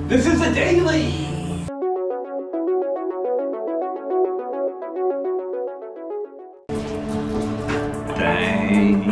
This is a daily. Bank.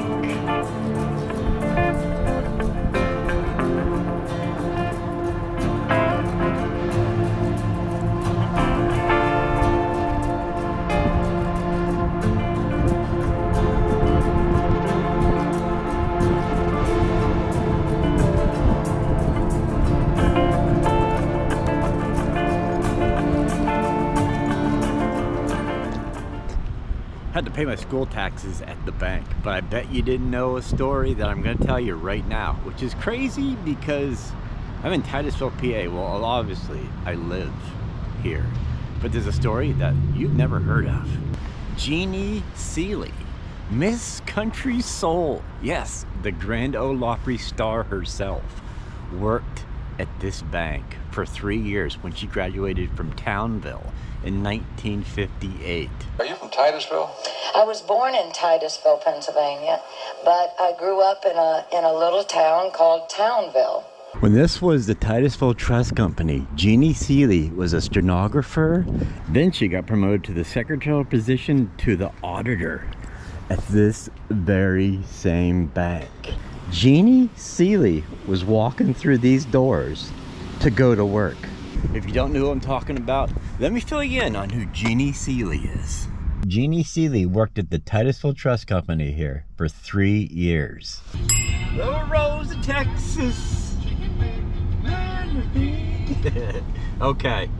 Had to pay my school taxes at the bank, but I bet you didn't know a story that I'm going to tell you right now, which is crazy because I'm in Titusville, PA. Well, obviously I live here, but there's a story that you've never heard of. Jeannie Seeley, Miss Country Soul, yes, the Grand Ole Opry star herself, worked at this bank for 3 years when she graduated from Townville in 1958. Are you from Titusville? I was born in Titusville, Pennsylvania, but I grew up in a little town called Townville. When this was the Titusville Trust Company, Jeannie Seeley was a stenographer. Then she got promoted to the secretarial position to the auditor at this very same bank. Jeannie Seeley was walking through these doors to go to work. If you don't know who I'm talking about, let me fill you in on who Jeannie Seeley is. Jeannie Seeley worked at the Titusville Trust Company here for 3 years. Little Rose of Texas. Okay.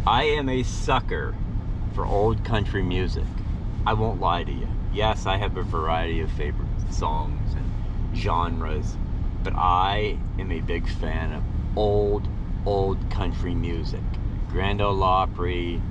I am a sucker for old country music. I won't lie to you. Yes, I have a variety of favorite songs and genres, but I am a big fan of old country music. Grand Ole Opry,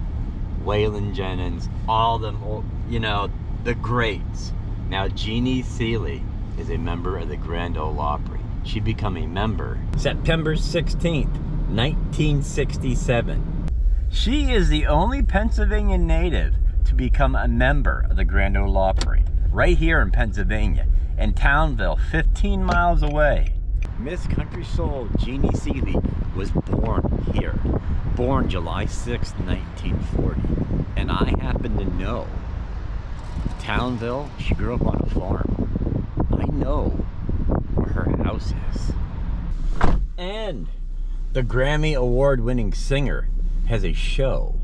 Waylon Jennings, all them old, you know, the greats. Now Jeannie Seeley is a member of the Grand Ole Opry. She became a member September 16th, 1967. She is the only Pennsylvania native to become a member of the Grand Ole Opry, right here in Pennsylvania, in Townville, 15 miles away. Miss Country Soul Jeannie Seeley was born here, born July 6, 1940. And I happen to know Townville, she grew up on a farm. I know where her house is. And the Grammy Award-winning singer has a show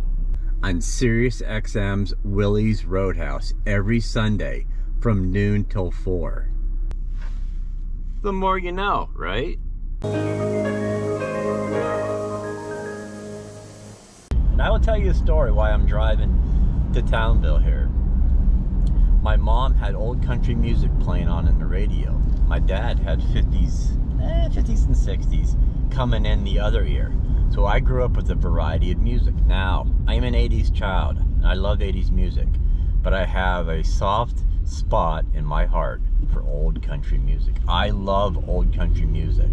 on Sirius XM's Willie's Roadhouse every Sunday from noon till 4. The more you know, right? And I will tell you a story why I'm driving to Townville here. My mom had old country music playing on in the radio. My dad had 50s and 60s coming in the other ear. So I grew up with a variety of music. Now, I'm an 80s child, and I love 80s music, but I have a soft spot in my heart for old country music. I love old country music.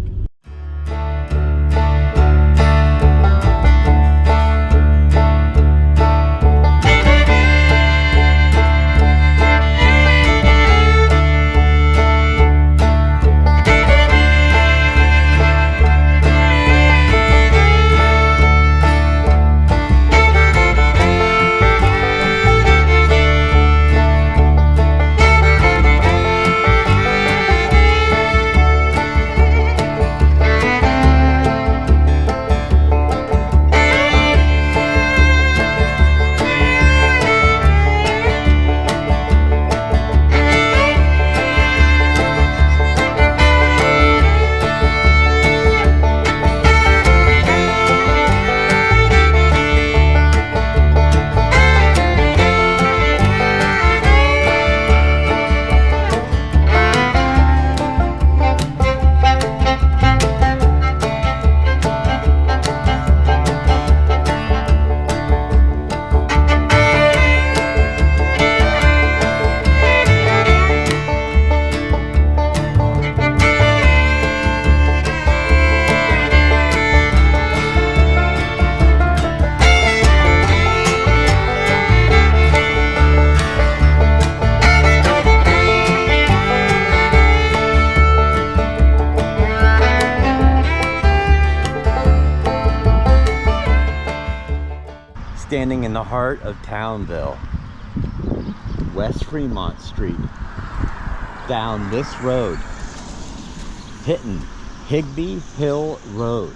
standing in the heart of Townville, West Fremont Street, down this road, hitting Higby Hill Road,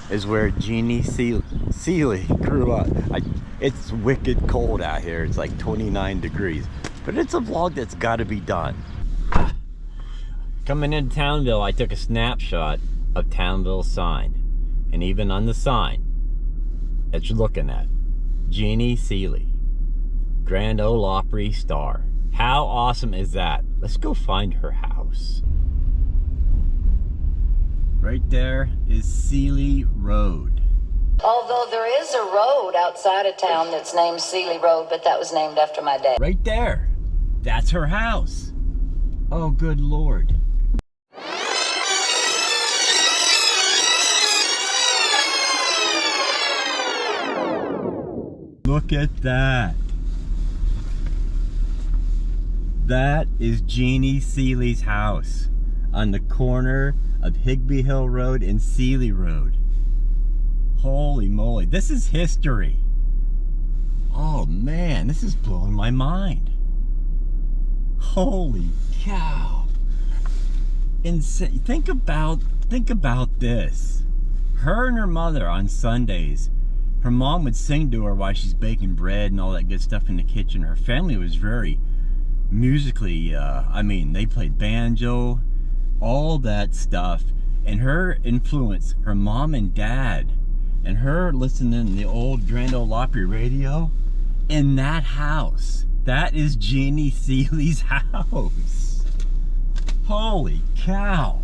is where Jeannie Seely grew up. It's wicked cold out here. It's like 29 degrees, but it's a vlog that's got to be done. Coming into Townville, I took a snapshot of Townville sign, and even on the sign that you're looking at, Jeannie Seely, Grand Ole Opry star. How awesome is that? Let's go find her house. Right there is Seely Road. Although there is a road outside of town that's named Seely Road, but that was named after my dad. Right there. That's her house. Oh, good Lord. Look at that. That is Jeannie Seely's house on the corner of Higby Hill Road and Seely Road. Holy moly, this is history. Oh man, this is blowing my mind. Holy cow. Insane. Think about this. Her and her mother on Sundays, her mom would sing to her while she's baking bread and all that good stuff in the kitchen. Her family was very musically, I mean, they played banjo, all that stuff. And her influence, her mom and dad, and her listening to the old Grand Ole Opry radio in that house. That is Jeannie Seely's house. Holy cow.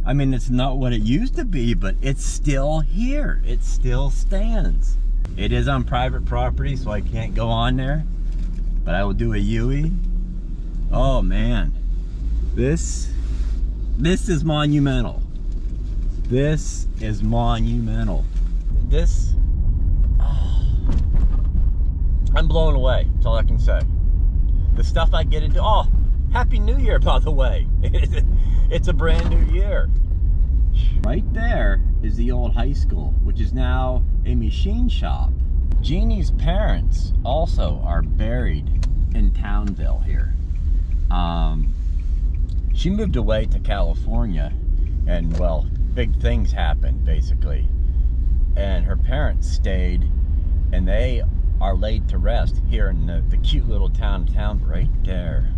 I mean, it's not what it used to be, but it's still here. It still stands. It is on private property, so I can't go on there, but I will do a U-E. Oh man, this is monumental. This is monumental. This, oh, I'm blown away. That's all I can say. The stuff I get into. Oh, Happy New Year, by the way. It's a brand new year. Right there is the old high school, which is now a machine shop. Jeannie's parents also are buried in Townville here. She moved away to California, and well, big things happened basically. And her parents stayed, and they are laid to rest here in the cute little town right there.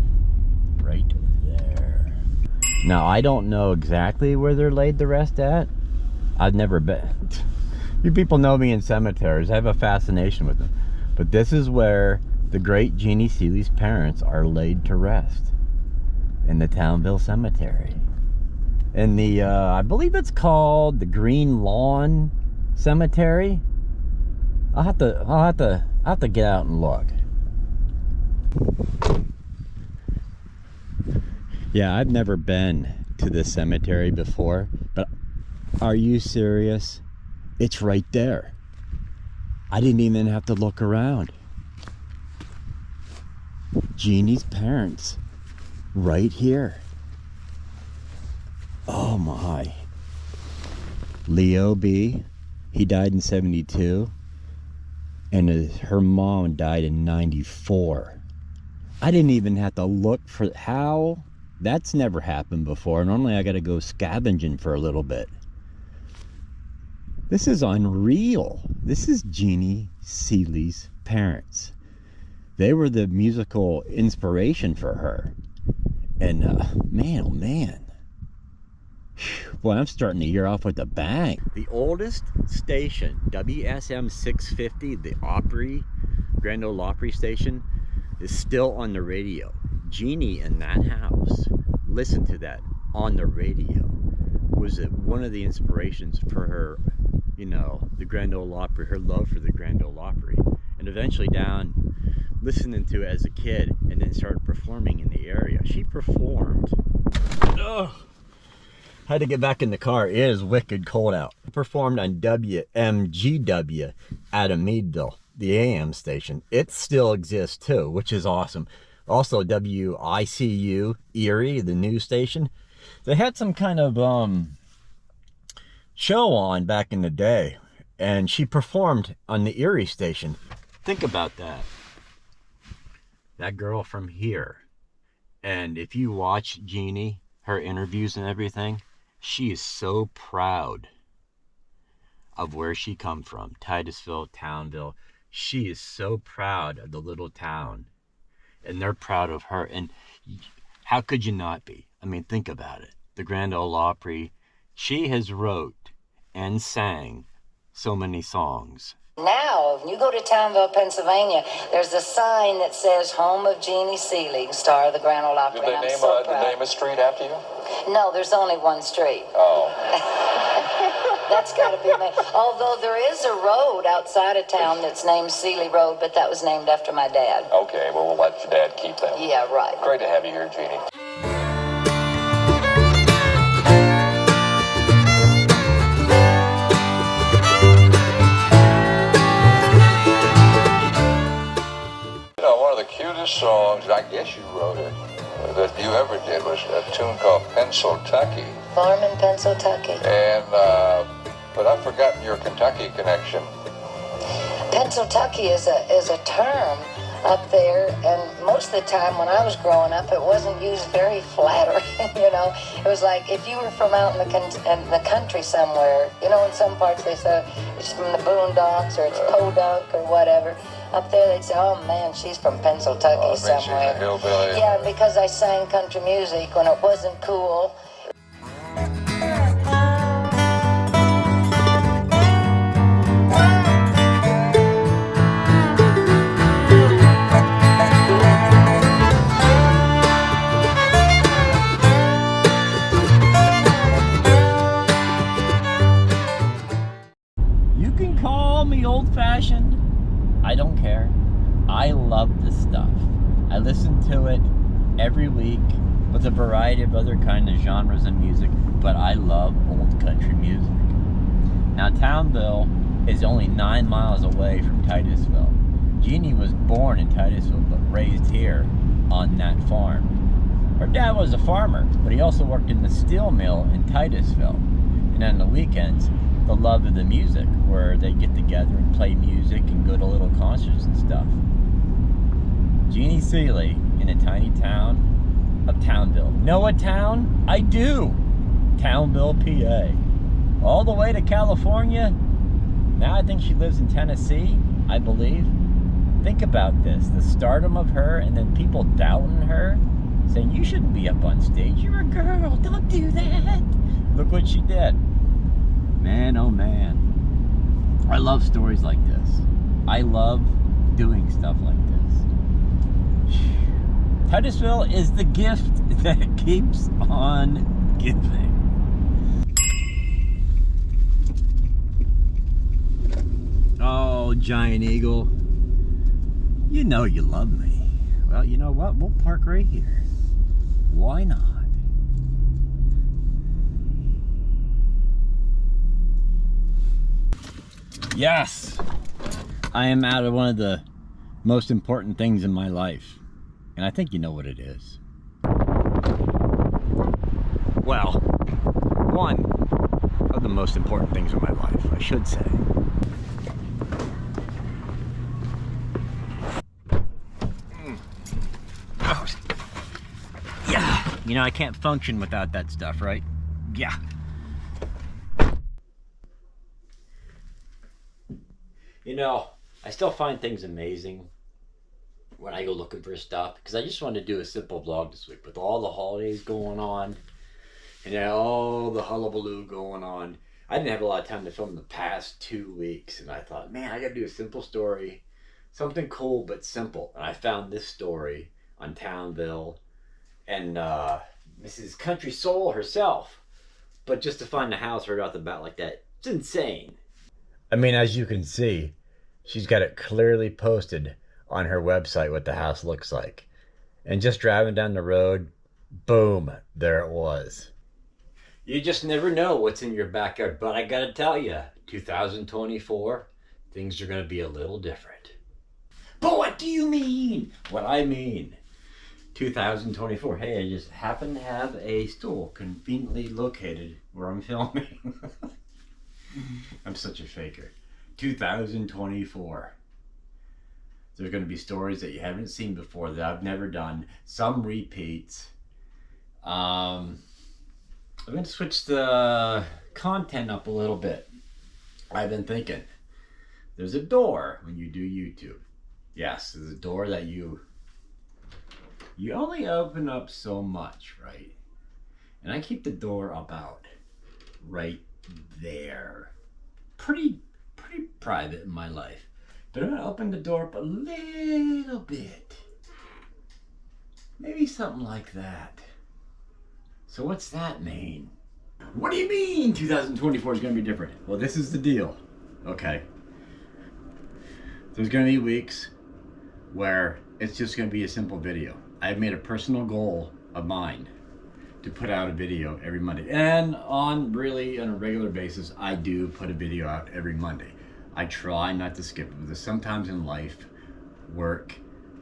Right there. Now, I don't know exactly where they're laid to rest at. I've never been. You people know me in cemeteries. I have a fascination with them. But this is where the great Jeannie Seely's parents are laid to rest, in the Townville Cemetery. In the, I believe it's called the Green Lawn Cemetery. I'll have to get out and look. Yeah, I've never been to this cemetery before, but are you serious? It's right there. I didn't even have to look around. Jeannie's parents, right here. Oh my. Leo B, he died in 72, and her mom died in 94. I didn't even have to look for how. That's never happened before. Normally I gotta go scavenging for a little bit. This is unreal. This is Jeannie Seely's parents. They were the musical inspiration for her. And man, oh man. Boy, I'm starting the year off with a bang. The oldest station, WSM 650, the Opry, Grand Ole Opry station, is still on the radio. Jeannie in that house listened to that on the radio. Was it one of the inspirations for her, you know, the Grand Ole Opry, her love for the Grand Ole Opry, and eventually down listening to it as a kid, and then started performing in the area. She performed. Ugh. Had to get back in the car. It is wicked cold out. Performed on WMGW out of Meadville, the AM station. It still exists too, which is awesome. Also WICU Erie, the news station. They had some kind of show on back in the day, And she performed on the Erie station. Think about that. That girl from here. And if you watch Jeannie, her interviews and everything, she is so proud of where she come from. Titusville, Townville. She is so proud of the little town. And they're proud of her. And how could you not be? I mean, think about it. The Grand Ole Opry, she has wrote and sang so many songs. Now, when you go to Townville, Pennsylvania, there's a sign that says "Home of Jeannie Seelig, star of the Grand Ole Opry." Did they name a street after you? No, there's only one street. Oh. That's got to be made. Although there is a road outside of town that's named Seeley Road, but that was named after my dad. Okay, well, we'll let your dad keep that. Yeah, right. Great to have you here, Jeannie. Cutest songs, I guess you wrote it, that you ever did was a tune called Pennsyltucky. Farm in Pennsyltucky. And, but I've forgotten your Kentucky connection. Pennsyltucky is a term up there, and most of the time when I was growing up, it wasn't used very flattering, you know. It was like if you were from out in the country somewhere, you know, in some parts they say it's from the boondocks or it's podunk or whatever. Up there they'd say, oh man, she's from Pennsyltucky somewhere. She's a hillbilly. Yeah, because I sang country music when it wasn't cool. You can call me old-fashioned. I don't care. I love this stuff. I listen to it every week with a variety of other kind of genres of music, but I love old country music. Now, Townville is only 9 miles away from Titusville. Jeannie was born in Titusville, but raised here on that farm. Her dad was a farmer, but he also worked in the steel mill in Titusville. And on the weekends, the love of the music, where they get together and play music and go to little concerts and stuff. Jeannie Seelig in a tiny town of Townville. Know a town? I do! Townville, PA. All the way to California. Now I think she lives in Tennessee, I believe. Think about this, the stardom of her, and then people doubting her, saying, you shouldn't be up on stage, you're a girl, don't do that. Look what she did. Man, oh man. I love stories like this. I love doing stuff like this. Titusville is the gift that keeps on giving. Oh, Giant Eagle. You know you love me. Well, you know what? We'll park right here. Why not? Yes, I am out of one of the most important things in my life. And I think you know what it is. Well, one of the most important things in my life, I should say. Oh. Yeah, you know, I can't function without that stuff, right? Yeah. You know, I still find things amazing when I go looking for stuff, because I just wanted to do a simple vlog this week with all the holidays going on and all the hullabaloo going on. I didn't have a lot of time to film the past 2 weeks, and I thought, man, I gotta do a simple story, something cool but simple. And I found this story on Townville and Mrs. Country Soul herself. But just to find the house right off the bat like that, it's insane. I mean, as you can see, she's got it clearly posted on her website what the house looks like. And just driving down the road, boom, there it was. You just never know what's in your backyard. But I gotta tell you, 2024, things are gonna be a little different. But what do you mean? What I mean, 2024. Hey, I just happen to have a stool conveniently located where I'm filming. I'm such a faker. 2024. There's going to be stories that you haven't seen before that I've never done. Some repeats. I'm going to switch the content up a little bit. I've been thinking, there's a door when you do YouTube. Yes, there's a door that you only open up so much, right? And I keep the door about right there. Pretty private in my life. But I'm gonna open the door up a little bit. Maybe something like that. So what's that mean? What do you mean 2024 is gonna be different? Well, this is the deal, okay? There's gonna be weeks where it's just gonna be a simple video. I've made a personal goal of mine to put out a video every Monday. And on a regular basis, I do put a video out every Monday. I try not to skip it, because sometimes in life, work,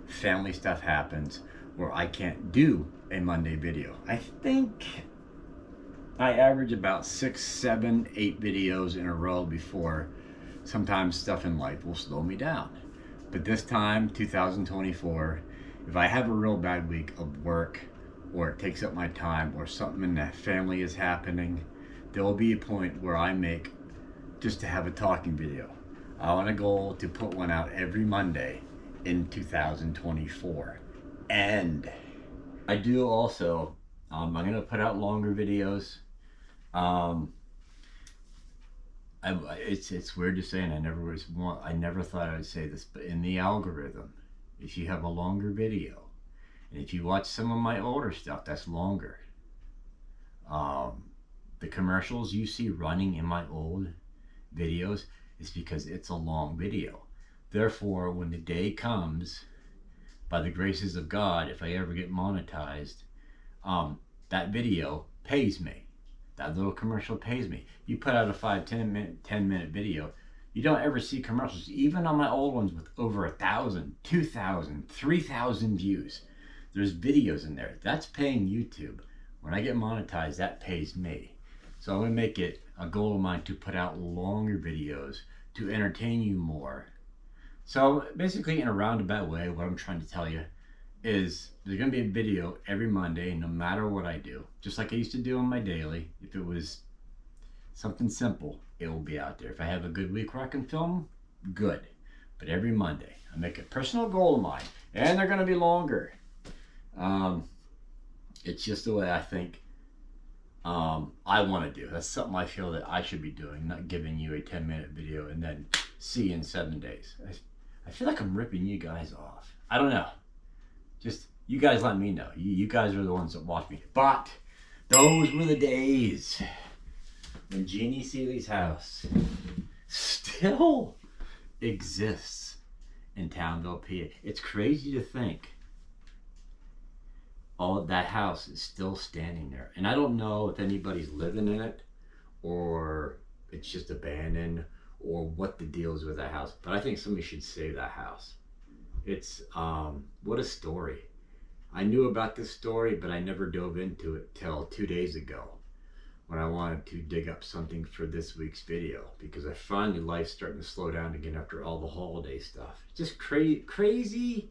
family stuff happens where I can't do a Monday video. I think I average about 6, 7, 8 videos in a row before sometimes stuff in life will slow me down. But this time, 2024, if I have a real bad week of work, or it takes up my time, or something in the family is happening, there will be a point where I make just to have a talking video. I want a goal to put one out every Monday in 2024. And I do also, I'm going to put out longer videos. It's weird to say, and I never thought I would say this, but in the algorithm, if you have a longer video, and if you watch some of my older stuff, that's longer. The commercials you see running in my old videos is because it's a long video. Therefore, when the day comes, by the graces of God, if I ever get monetized, that video pays me. That little commercial pays me. You put out a 10 minute video, you don't ever see commercials, even on my old ones with over 1,000, 2,000, 3,000 views. There's videos in there. That's paying YouTube. When I get monetized, that pays me. So I'm gonna make it a goal of mine to put out longer videos to entertain you more. So basically, in a roundabout way, what I'm trying to tell you is there's gonna be a video every Monday, no matter what I do. Just like I used to do on my daily. If it was something simple, it will be out there. If I have a good week where I can film, good. But every Monday, I make a personal goal of mine, and they're gonna be longer. It's just the way I think I want to do. That's something I feel that I should be doing, not giving you a 10-minute video and then see you in 7 days. I feel like I'm ripping you guys off. I don't know. Just, you guys let me know. You guys are the ones that watch me. But those were the days when Jeannie Seeley's house still exists in Townville, PA. It's crazy to think all of that house is still standing there. And I don't know if anybody's living in it, or it's just abandoned, or what the deal is with that house. But I think somebody should save that house. It's, what a story. I knew about this story, but I never dove into it till 2 days ago, when I wanted to dig up something for this week's video, because I finally life's starting to slow down again after all the holiday stuff. Just crazy.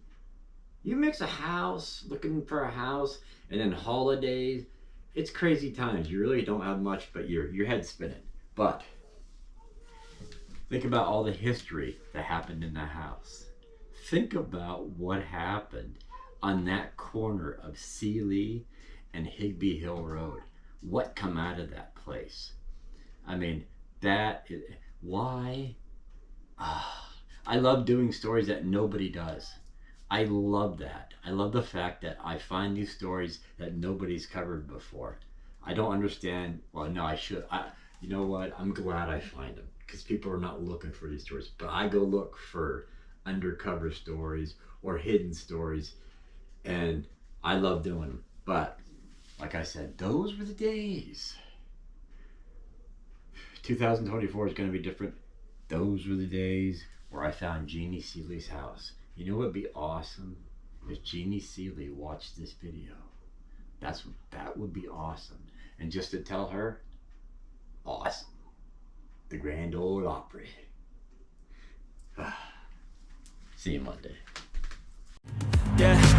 You mix a house, looking for a house, and then holidays. It's crazy times. You really don't have much, but your head's spinning. But think about all the history that happened in the house. Think about what happened on that corner of Seeley and Higbee Hill Road. What come out of that place? I mean, why? I love doing stories that nobody does. I love that. I love the fact that I find these stories that nobody's covered before. I don't understand. Well, no, I should. You know what? I'm glad I find them, because people are not looking for these stories. But I go look for undercover stories or hidden stories, and I love doing them. But like I said, those were the days. 2024 is going to be different. Those were the days where I found Jeannie Seeley's house. You know what would be awesome? If Jeannie Seeley watched this video. That would be awesome. And just to tell her, awesome. The Grand Ole Opry. See you Monday. Yeah.